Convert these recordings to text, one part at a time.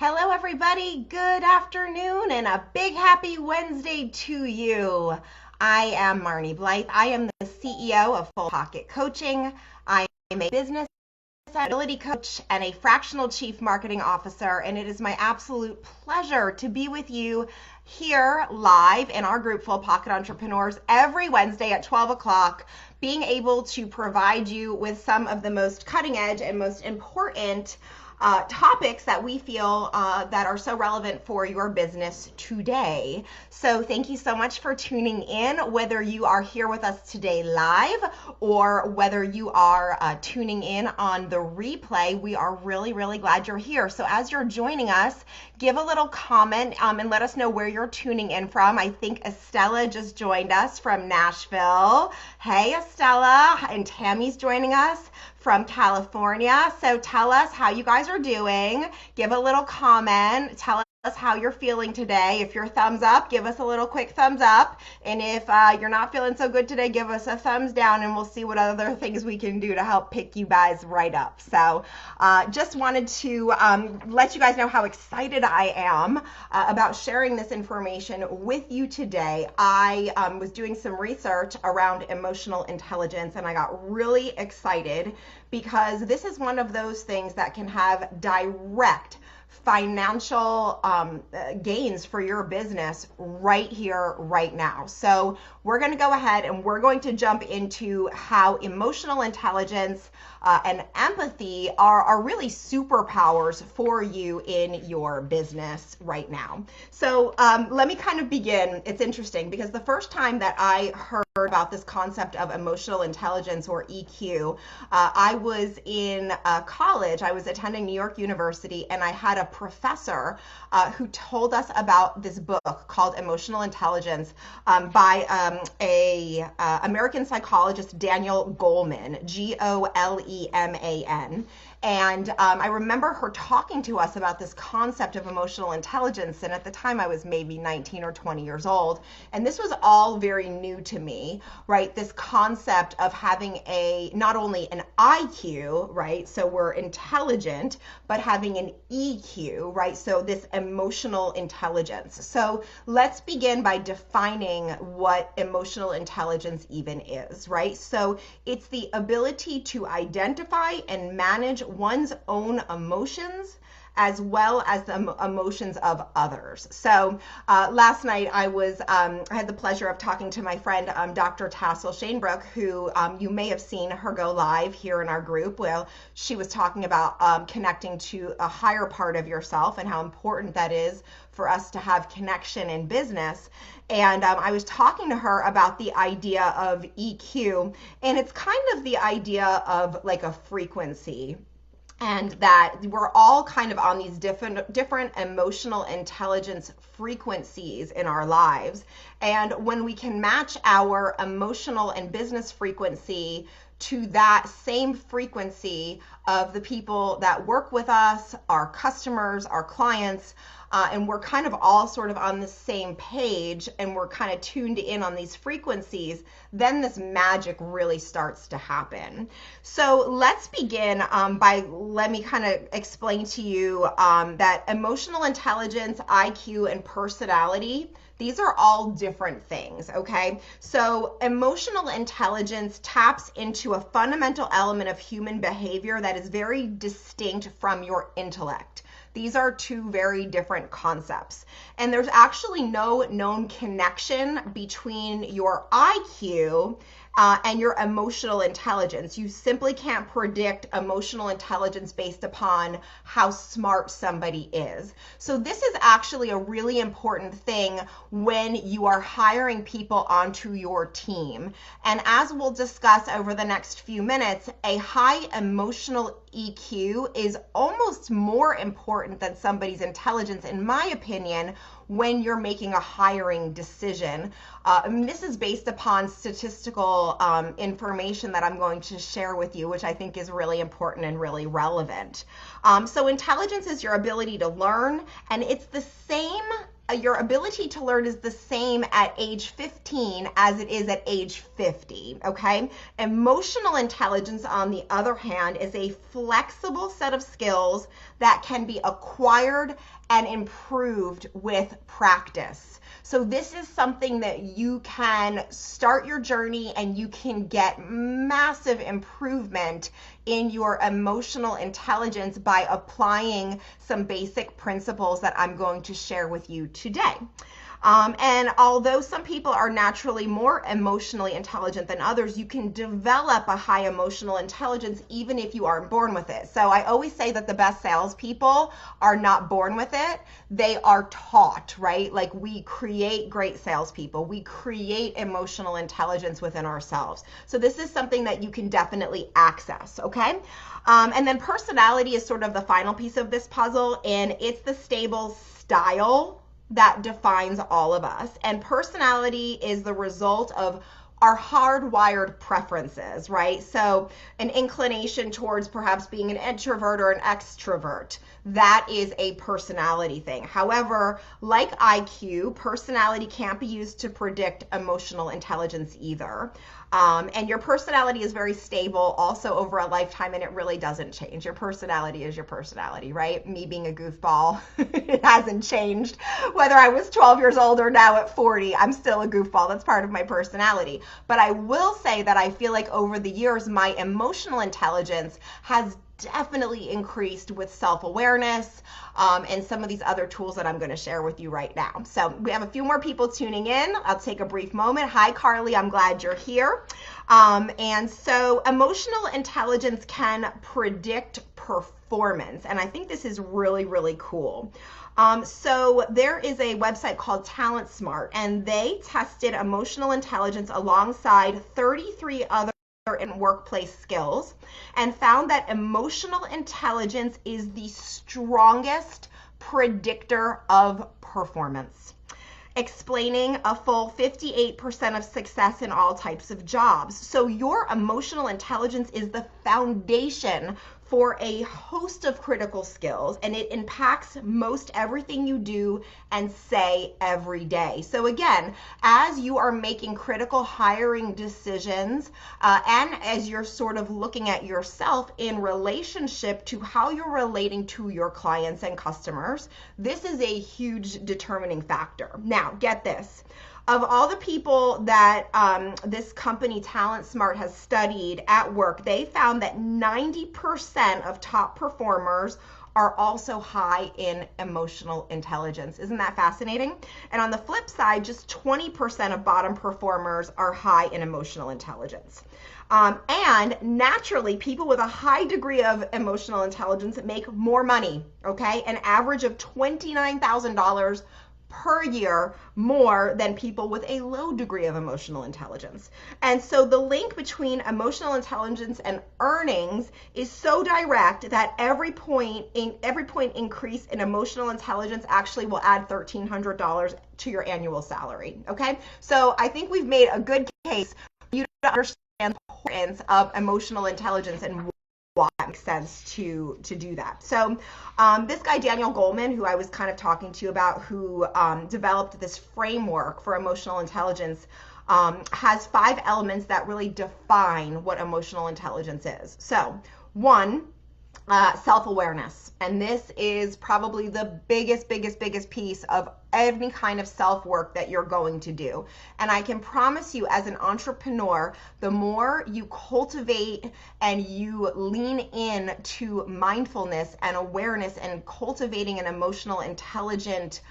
Hello, everybody. Good afternoon and a big happy Wednesday to you. I am Marni Blythe. I am the CEO of Full Pocket Coaching. I am a business ability coach and a fractional chief marketing officer, and it is my absolute pleasure to be with you here live in our group Full Pocket Entrepreneurs every Wednesday at 12 o'clock, being able to provide you with some of the most cutting edge and most important topics that we feel that are so relevant for your business today. So thank you so much for tuning in, whether you are here with us today live or whether you are tuning in on the replay. We are really, really glad you're here. So as you're joining us, give a little comment and let us know where you're tuning in from. I think Estella just joined us from Nashville. Hey, Estella. And Tammy's joining us from California. So tell us how you guys are doing. Give a little comment. Tell us how you're feeling today. If you're thumbs up, give us a little quick thumbs up. And if you're not feeling so good today, give us a thumbs down and we'll see what other things we can do to help pick you guys right up. So just wanted to let you guys know how excited I am about sharing this information with you today. I was doing some research around emotional intelligence and I got really excited because this is one of those things that can have direct financial gains for your business right here, right now. So we're going to go ahead and we're going to jump into how emotional intelligence and empathy are really superpowers for you in your business right now. So let me kind of begin. It's interesting because the first time that I heard about this concept of emotional intelligence or EQ, I was in college. I was attending New York University and I had a professor who told us about this book called Emotional Intelligence by a American psychologist, Daniel Goleman, Goleman. And I remember her talking to us about this concept of emotional intelligence. And at the time I was maybe 19 or 20 years old. And this was all very new to me, right? This concept of having not only an IQ, right? So we're intelligent, but having an EQ, right? So this emotional intelligence. So let's begin by defining what emotional intelligence even is, right? So it's the ability to identify and manage one's own emotions as well as the emotions of others. So last night I had the pleasure of talking to my friend Dr. Tassel Shanebrook, who you may have seen her go live here in our group. Well, she was talking about connecting to a higher part of yourself and how important that is for us to have connection in business. And I was talking to her about the idea of EQ, and it's kind of the idea of like a frequency. And that we're all kind of on these different emotional intelligence frequencies in our lives. And when we can match our emotional and business frequency to that same frequency of the people that work with us, our customers, our clients, and we're kind of all sort of on the same page and we're kind of tuned in on these frequencies, then this magic really starts to happen. So let's begin let me kind of explain to you that emotional intelligence, IQ, and personality, these are all different things, okay? So emotional intelligence taps into a fundamental element of human behavior that is very distinct from your intellect. These are two very different concepts. And there's actually no known connection between your IQ and your emotional intelligence. You simply can't predict emotional intelligence based upon how smart somebody is. So this is actually a really important thing when you are hiring people onto your team. And as we'll discuss over the next few minutes, a high emotional EQ is almost more important than somebody's intelligence, in my opinion, when you're making a hiring decision. And this is based upon statistical information that I'm going to share with you, which I think is really important and really relevant. So intelligence is your ability to learn, and it's the same your ability to learn is the same at age 15 as it is at age 50, okay? Emotional intelligence, on the other hand, is a flexible set of skills that can be acquired and improved with practice. So this is something that you can start your journey and you can get massive improvement in your emotional intelligence by applying some basic principles that I'm going to share with you today. And although some people are naturally more emotionally intelligent than others, you can develop a high emotional intelligence even if you aren't born with it. So I always say that the best salespeople are not born with it. They are taught, right? Like, we create great salespeople. We create emotional intelligence within ourselves. So this is something that you can definitely access, okay? And then personality is sort of the final piece of this puzzle, and it's the stable style that defines all of us. And personality is the result of our hardwired preferences, right? So an inclination towards perhaps being an introvert or an extrovert, that is a personality thing. However, like IQ, personality can't be used to predict emotional intelligence either. And your personality is very stable also over a lifetime, and it really doesn't change. Your personality is your personality, right? Me being a goofball, it hasn't changed. Whether I was 12 years old or now at 40, I'm still a goofball. That's part of my personality. But I will say that I feel like over the years, my emotional intelligence has definitely increased with self-awareness and some of these other tools that I'm going to share with you right now. So we have a few more people tuning in. I'll take a brief moment. Hi, Carly. I'm glad you're here. And so emotional intelligence can predict performance. And I think this is really, really cool. So there is a website called Talent Smart, and they tested emotional intelligence alongside 33 other in workplace skills and found that emotional intelligence is the strongest predictor of performance, explaining a full 58% of success in all types of jobs. So your emotional intelligence is the foundation for a host of critical skills, and it impacts most everything you do and say every day. So again, as you are making critical hiring decisions and as you're sort of looking at yourself in relationship to how you're relating to your clients and customers, this is a huge determining factor. Now, get this. Of all the people that this company Talent Smart has studied at work, they found that 90% of top performers are also high in emotional intelligence. Isn't that fascinating? And on the flip side, just 20% of bottom performers are high in emotional intelligence. And naturally, people with a high degree of emotional intelligence make more money, okay? An average of $29,000 per year more than people with a low degree of emotional intelligence. And so the link between emotional intelligence and earnings is so direct that every point increase in emotional intelligence actually will add $1,300 to your annual salary. Okay, so I think we've made a good case for you to understand the importance of emotional intelligence and why it makes sense to do that. So this guy, Daniel Goleman, who I was kind of talking to you about, who developed this framework for emotional intelligence, has 5 elements that really define what emotional intelligence is. So 1, self-awareness. And this is probably the biggest piece of any kind of self-work that you're going to do. And I can promise you, as an entrepreneur, the more you cultivate and you lean in to mindfulness and awareness and cultivating an emotional intelligent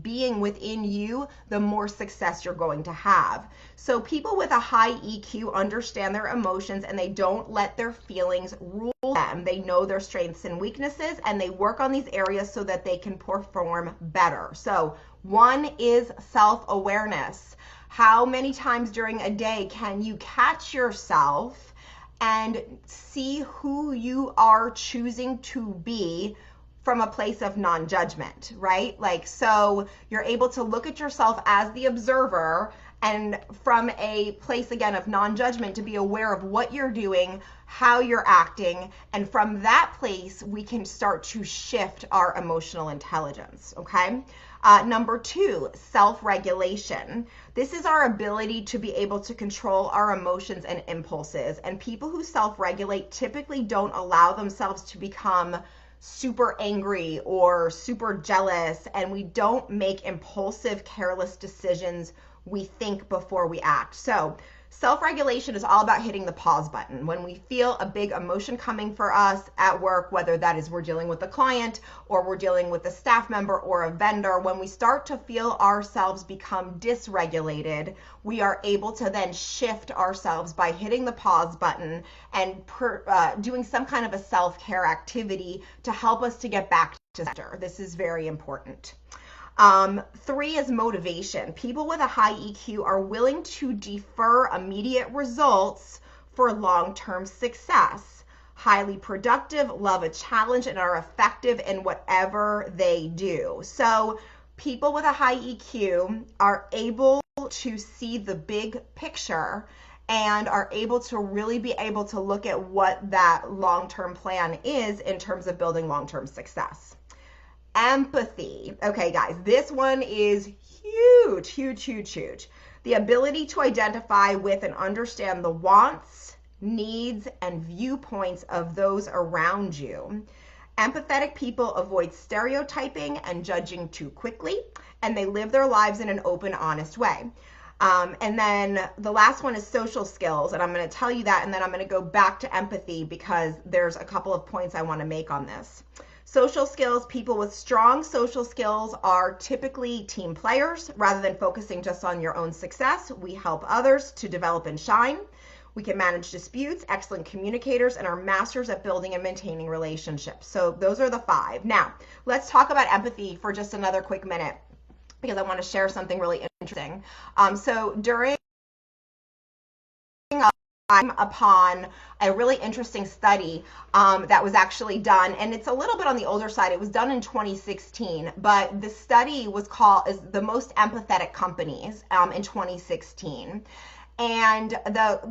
being within you, the more success you're going to have. So people with a high EQ understand their emotions and they don't let their feelings rule them. They know their strengths and weaknesses and they work on these areas so that they can perform better. So 1 is self-awareness. How many times during a day can you catch yourself and see who you are choosing to be from a place of non-judgment, right? Like, so you're able to look at yourself as the observer and from a place again of non-judgment, to be aware of what you're doing, how you're acting, and from that place we can start to shift our emotional intelligence. Okay. Number 2, self-regulation. This is our ability to be able to control our emotions and impulses. And people who self-regulate typically don't allow themselves to become super angry or super jealous, and we don't make impulsive, careless decisions. We think before we act. So self-regulation is all about hitting the pause button. When we feel a big emotion coming for us at work, whether that is we're dealing with a client or we're dealing with a staff member or a vendor, when we start to feel ourselves become dysregulated, we are able to then shift ourselves by hitting the pause button and doing some kind of a self-care activity to help us to get back to center. This is very important. 3 is motivation. People with a high EQ are willing to defer immediate results for long-term success. Highly productive, love a challenge, and are effective in whatever they do. So people with a high EQ are able to see the big picture and are able to really be able to look at what that long-term plan is in terms of building long-term success. Empathy. Okay, guys, this one is huge, huge, huge, huge. The ability to identify with and understand the wants, needs, and viewpoints of those around you. Empathetic people avoid stereotyping and judging too quickly, and they live their lives in an open, honest way. And then the last one is social skills, and I'm going to tell you that, and then I'm going to go back to empathy because there's a couple of points I want to make on this. Social skills, people with strong social skills are typically team players. Rather than focusing just on your own success, we help others to develop and shine. We can manage disputes, excellent communicators, and are masters at building and maintaining relationships. So those are the 5. Now, let's talk about empathy for just another quick minute because I want to share something really interesting. So during upon a really interesting study that was actually done, and it's a little bit on the older side. It was done in 2016, but the study was called is the most empathetic companies in 2016, and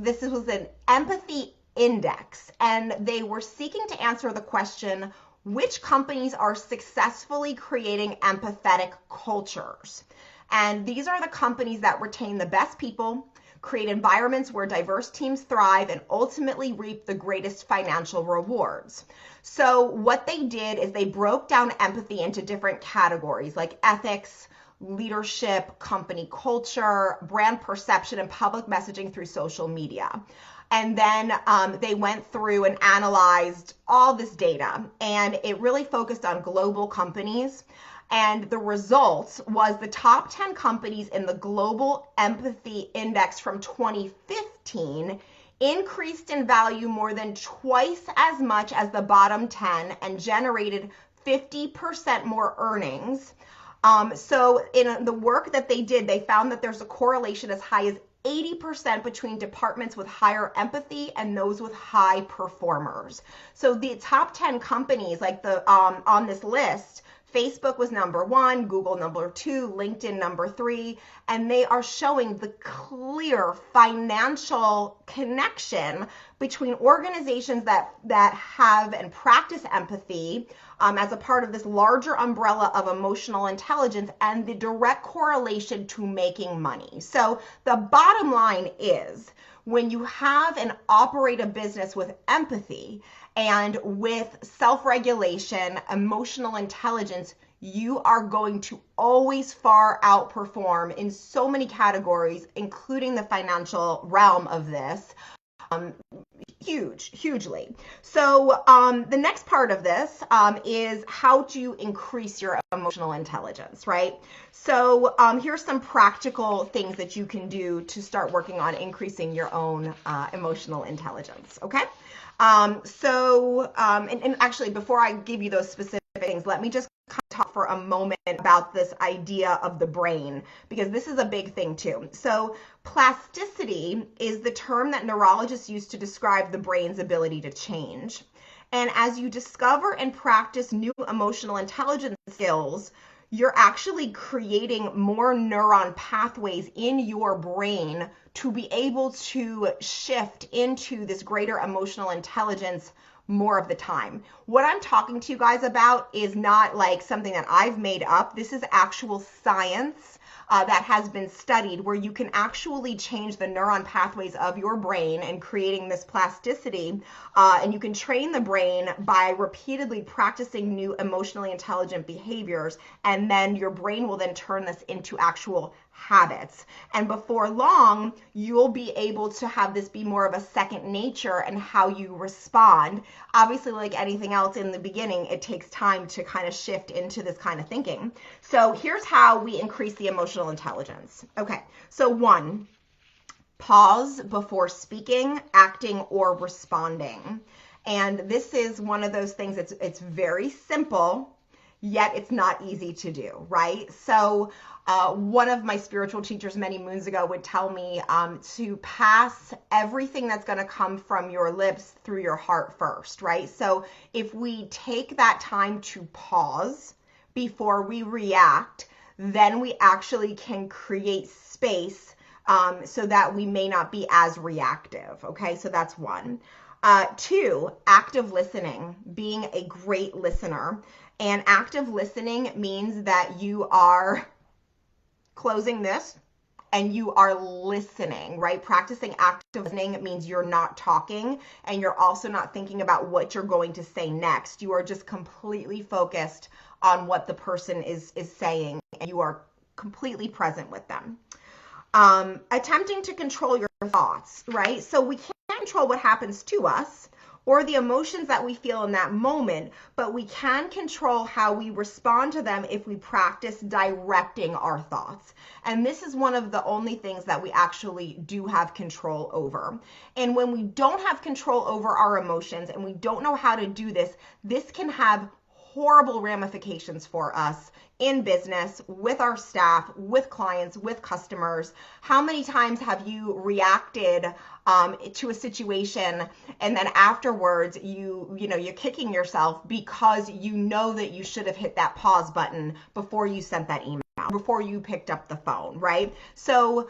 this was an empathy index, and they were seeking to answer the question, which companies are successfully creating empathetic cultures? And these are the companies that retain the best people, create environments where diverse teams thrive, and ultimately reap the greatest financial rewards. So what they did is they broke down empathy into different categories like ethics, leadership, company culture, brand perception, and public messaging through social media. And then they went through and analyzed all this data, and it really focused on global companies. And the result was the top 10 companies in the Global Empathy Index from 2015 increased in value more than twice as much as the bottom 10 and generated 50% more earnings. So in the work that they did, they found that there's a correlation as high as 80% between departments with higher empathy and those with high performers. So the top 10 companies, like the on this list, Facebook was number 1, Google number 2, LinkedIn number 3, and they are showing the clear financial connection between organizations that have and practice empathy as a part of this larger umbrella of emotional intelligence and the direct correlation to making money. So the bottom line is, when you have and operate a business with empathy and with self-regulation, emotional intelligence, you are going to always far outperform in so many categories, including the financial realm of this. Hugely. So the next part of this is how to increase your emotional intelligence, right? So here's some practical things that you can do to start working on increasing your own emotional intelligence, okay? And actually, before I give you those specific things, let me just talk for a moment about this idea of the brain, because this is a big thing too. So plasticity is the term that neurologists use to describe the brain's ability to change. And as you discover and practice new emotional intelligence skills, you're actually creating more neuron pathways in your brain to be able to shift into this greater emotional intelligence more of the time. What I'm talking to you guys about is not like something that I've made up. This is actual science that has been studied, where you can actually change the neuron pathways of your brain and creating this plasticity. And you can train the brain by repeatedly practicing new emotionally intelligent behaviors. And then your brain will then turn this into actual habits. And before long, you'll be able to have this be more of a second nature and how you respond. Obviously, like anything else in the beginning, it takes time to kind of shift into this kind of thinking. So here's how we increase the emotional intelligence. Okay, so 1, pause before speaking, acting, or responding. And this is one of those things it's very simple, yet it's not easy to do, right? So one of my spiritual teachers many moons ago would tell me to pass everything that's going to come from your lips through your heart first, right? So if we take that time to pause before we react, then we actually can create space so that we may not be as reactive, okay? So that's 1. 2, active listening, being a great listener. And active listening means that you are closing this and you are listening, right? Practicing active listening means you're not talking and you're also not thinking about what you're going to say next. You are just completely focused on what the person is saying, and you are completely present with them. Attempting to control your thoughts, right? So we can't control what happens to us or the emotions that we feel in that moment, but we can control how we respond to them if we practice directing our thoughts. And this is one of the only things that we actually do have control over. And when we don't have control over our emotions and we don't know how to do this, this can have horrible ramifications for us in business, with our staff, with clients, with customers. How many times have you reacted to a situation and then afterwards you're kicking yourself because you know that you should have hit that pause button before you sent that email, before you picked up the phone, right? So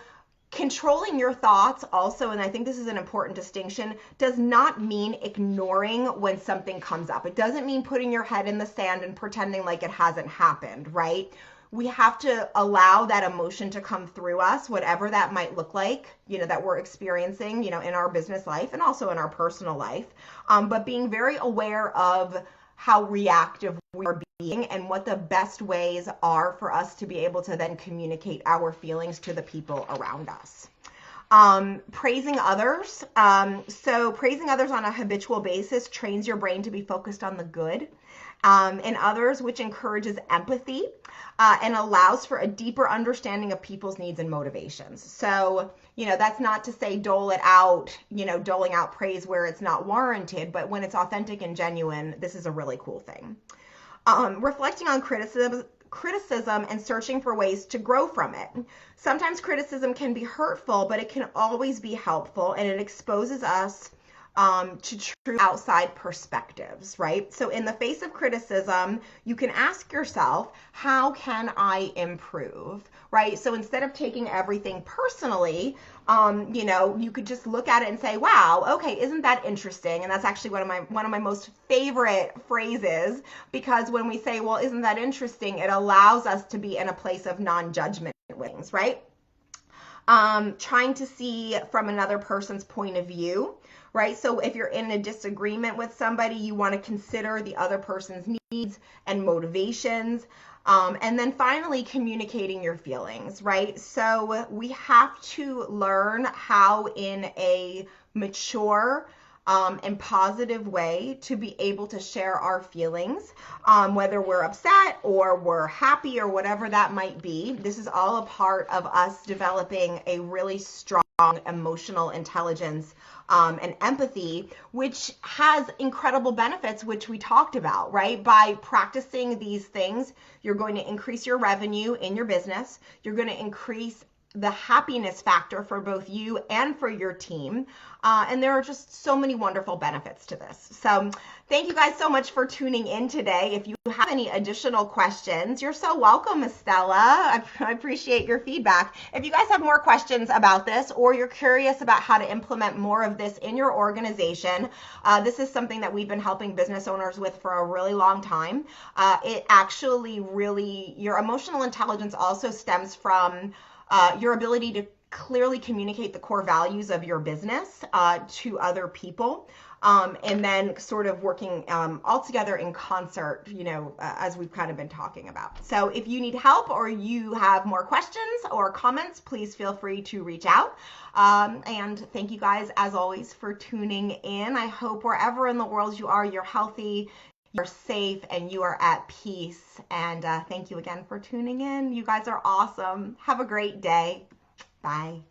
controlling your thoughts also, and I think this is an important distinction, does not mean ignoring when something comes up. It doesn't mean putting your head in the sand and pretending like it hasn't happened, right? We have to allow that emotion to come through us, whatever that might look like, that we're experiencing, in our business life and also in our personal life. But being very aware of how reactive we are being and what the best ways are for us to be able to then communicate our feelings to the people around us. Praising others. So praising others on a habitual basis trains your brain to be focused on the good in others, which encourages empathy and allows for a deeper understanding of people's needs and motivations. So, that's not to say doling out praise where it's not warranted, but when it's authentic and genuine, this is a really cool thing. Reflecting on criticism and searching for ways to grow from it. Sometimes criticism can be hurtful, but it can always be helpful, and it exposes us to true outside perspectives, right? So in the face of criticism, you can ask yourself, how can I improve, right? So instead of taking everything personally, you could just look at it and say, wow, okay, isn't that interesting? And that's actually one of my most favorite phrases, because when we say, well, isn't that interesting? It allows us to be in a place of non-judgment with things, right? Trying to see from another person's point of view, right? So if you're in a disagreement with somebody, you want to consider the other person's needs and motivations. And then finally, communicating your feelings, right? So we have to learn how in a mature and positive way to be able to share our feelings, whether we're upset or we're happy or whatever that might be. This is all a part of us developing a really strong emotional intelligence and empathy, which has incredible benefits, which we talked about, right? By practicing these things, you're going to increase your revenue in your business. You're going to increase the happiness factor for both you and for your team. And there are just so many wonderful benefits to this. So thank you guys so much for tuning in today. If you have any additional questions, you're so welcome, Estella. I appreciate your feedback. If you guys have more questions about this, or you're curious about how to implement more of this in your organization, this is something that we've been helping business owners with for a really long time. It actually really, your emotional intelligence also stems from your ability to clearly communicate the core values of your business to other people, and then sort of working all together in concert, as we've kind of been talking about. So if you need help or you have more questions or comments, please feel free to reach out. And thank you guys, as always, for tuning in. I hope wherever in the world you are, you're healthy, you're safe, and you are at peace. And thank you again for tuning in. You guys are awesome. Have a great day. Bye.